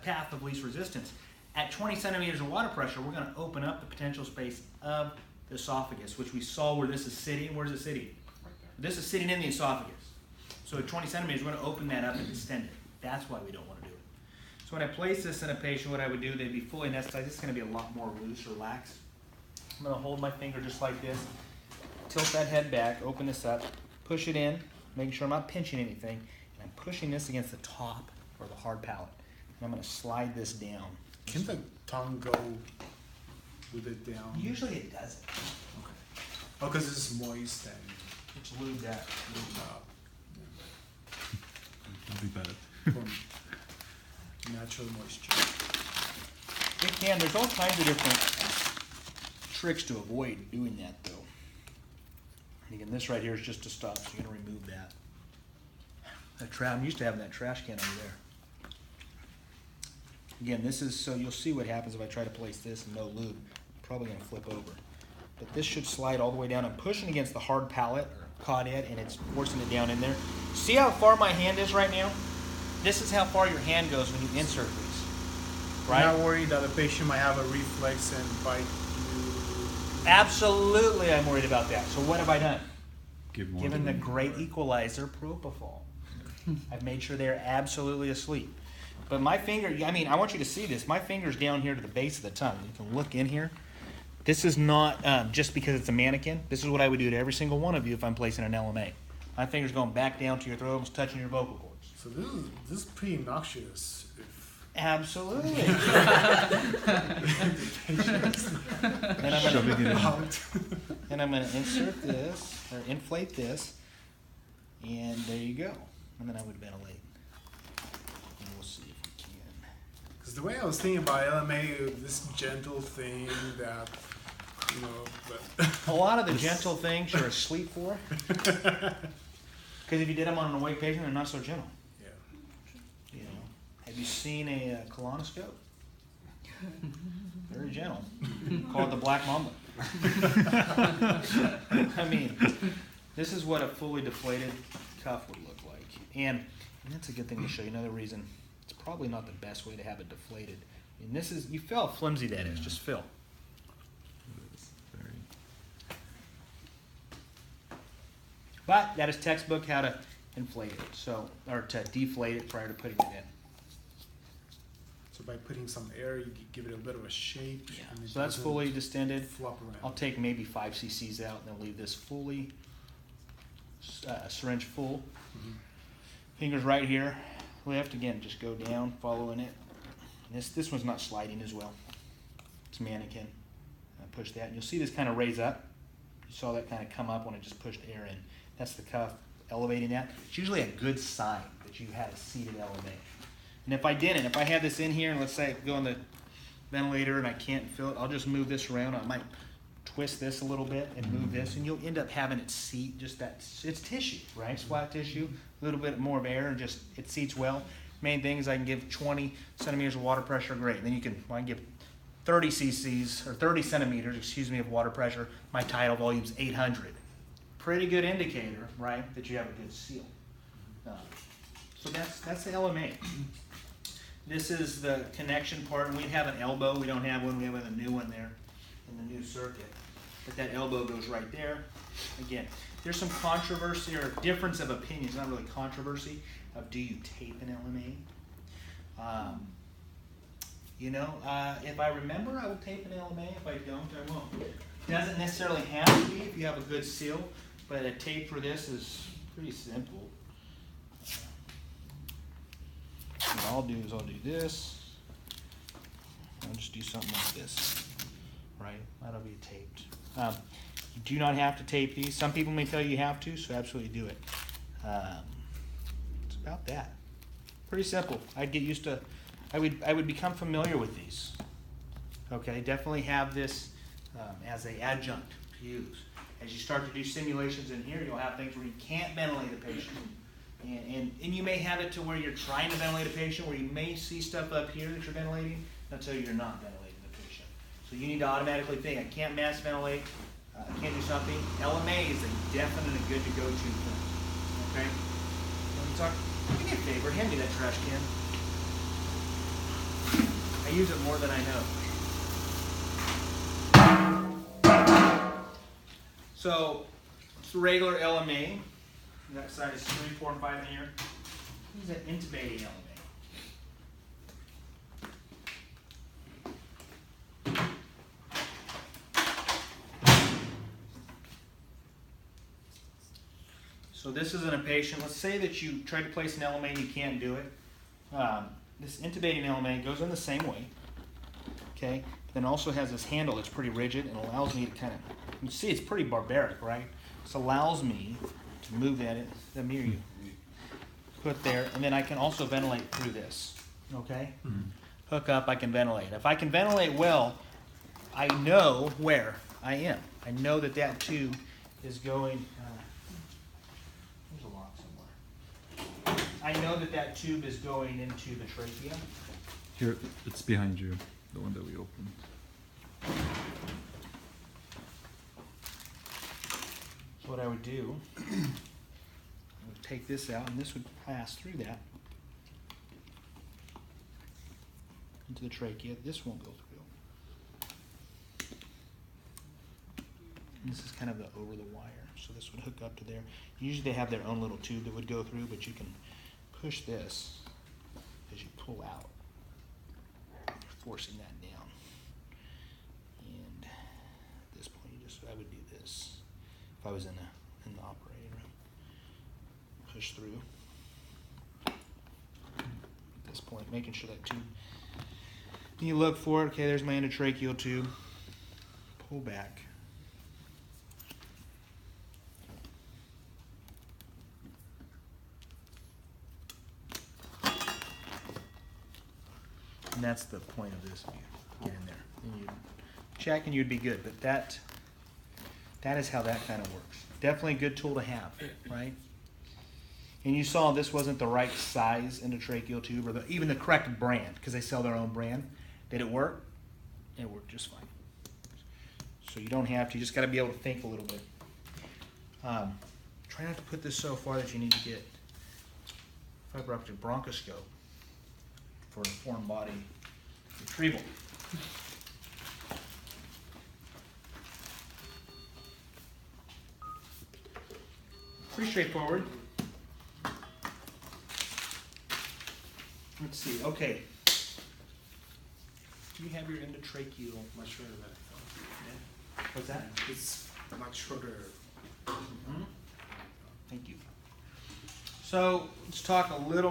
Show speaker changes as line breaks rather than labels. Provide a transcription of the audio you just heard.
path of least resistance. At 20 centimeters of water pressure, we're going to open up the potential space of the esophagus, which we saw where this is sitting. Where's it sitting?
Right there.
This is sitting in the esophagus. So at 20 centimeters, we're going to open that up and distend it. That's why we don't want to do it. So when I place this in a patient, what I would do, they'd be fully anesthetized. This is going to be a lot more loose or lax. I'm going to hold my finger just like this, tilt that head back, open this up, push it in, making sure I'm not pinching anything, and I'm pushing this against the top or the hard palate. And I'm going to slide this down.
Can the tongue go with it down?
Usually it doesn't.
Okay. Oh, because it's moist and
It's lubed up.
It'd be better.
from natural moisture.
It can. There's all kinds of different tricks to avoid doing that, though. And again, this right here is just to stop, so you're going to remove that. I'm used to having that trash can over there. Again, this is so you'll see what happens if I try to place this and no lube. I'm probably going to flip over. But this should slide all the way down. I'm pushing against the hard palate, or caught it, and it's forcing it down in there. See how far my hand is right now? This is how far your hand goes when you insert these. Right?
You're not worried that the patient might have a reflex and bite you?
Absolutely, I'm worried about that. So what have I done? Given the
than-
great equalizer, propofol. I've made sure they're absolutely asleep. But my finger, I mean, I want you to see this. My finger's down here to the base of the tongue. You can look in here. This is not just because it's a mannequin. This is what I would do to every single one of you if I'm placing an LMA. My finger's going back down to your throat, almost touching your vocal cords.
So this is pretty noxious.
Absolutely.
Shove it in.
And I'm going to insert this, or inflate this, and there you go. And then I would ventilate. And we'll see if we can.
Because the way I was thinking about LMA, this gentle thing that, you know, but
A lot of the gentle things you're asleep for. Because if you did them on an awake patient, they're not so gentle.
yeah.
You know, have you seen a colonoscope? Very gentle. Call it the Black Mamba. I mean, this is what a fully deflated cuff would look like. And that's a good thing to show you. Another reason, it's probably not the best way to have it deflated. And this is, you feel how flimsy that is, just feel.
Very.
But that is textbook how to inflate it, so, or to deflate it prior to putting it in.
So by putting some air, you give it a bit of a shape. and it
So that's
doesn't
fully distended.
flop around.
I'll take maybe 5 cc's out and then leave this fully, syringe full.
Mhm.
Fingers right here, lift, again, just go down, following it. And this one's not sliding as well. It's mannequin. Push that, and you'll see this kind of raise up. You saw that kind of come up when I just pushed air in. That's the cuff, elevating that. It's usually a good sign that you had a seated LMA. And if I didn't, if I had this in here, and let's say I go on the ventilator and I can't feel it, I'll just move this around. I might twist this a little bit and move this, and you'll end up having it seat just that, it's tissue, right? It's flat tissue, a little bit more of air, and just, it seats well. Main thing is I can give 20 centimeters of water pressure, great. And then you can, I can give 30 cc's, or 30 centimeters, excuse me, of water pressure. My tidal volume's 800. Pretty good indicator, right, that you have a good seal. So that's the LMA. This is the connection part, and we have an elbow. We don't have one. We have a new one there in the new circuit. But that elbow goes right there. Again, there's some controversy or difference of opinions, not really controversy, of do you tape an LMA? You know, if I remember, I will tape an LMA. If I don't, I won't. It doesn't necessarily have to be if you have a good seal, but a tape for this is pretty simple. What I'll do is I'll do this. I'll just do something like this, right? That'll be taped. You do not have to tape these. Some people may tell you you have to, so absolutely do it. It's about that. Pretty simple. I'd get used to. I would become familiar with these. Okay, definitely have this as an adjunct to use. As you start to do simulations in here, you'll have things where you can't ventilate a patient. And you may have it to where you're trying to ventilate a patient, where you may see stuff up here that you're ventilating, until you're not ventilating the patient. So you need to automatically think, I can't mass ventilate, I can't do something. LMA is a definite and good to go to thing. Okay? Let me talk. Do me a favor, hand me that trash can. I use it more than I know. So it's regular LMA. That side is 3, 4, and 5 in here. This is an intubating LMA. So this isn't a patient. Let's say that you try to place an LMA and you can't do it. This intubating LMA goes in the same way. Okay. Then also has this handle that's pretty rigid and allows me to kind of, you see it's pretty barbaric, right? This allows me to move that, the mirror you put there, and then I can also ventilate through this. Okay. Hook up, I can ventilate. If I can ventilate well, I know where I am. I know that that tube is going. There's a lock somewhere. I know that that tube is going into the trachea.
Here, it's behind you, the one that we opened.
So what I would do, I would take this out, and this would pass through that into the trachea. This won't go through. And this is kind of the over the wire, so this would hook up to there. Usually they have their own little tube that would go through, but you can push this as you pull out. You're forcing that down. And at this point, I would do this if I was in the operating room. Push through. At this point, making sure that tube. And you look for it. Okay, there's my endotracheal tube. Pull back. And that's the point of this. Get in there, and you check, and you'd be good. But that is how that kind of works. Definitely a good tool to have, right? And you saw this wasn't the right size endotracheal tube, or even the correct brand, because they sell their own brand. Did it work? It worked just fine. So you don't have to. You just got to be able to think a little bit. Try not to put this so far that you need to get fiber optic bronchoscope for a foreign body retrieval. Pretty straightforward. Let's see. Okay. Do you have your endotracheal?
Much shorter than I thought.
What's that?
It's much shorter.
Mm-hmm. Thank you. So let's talk a little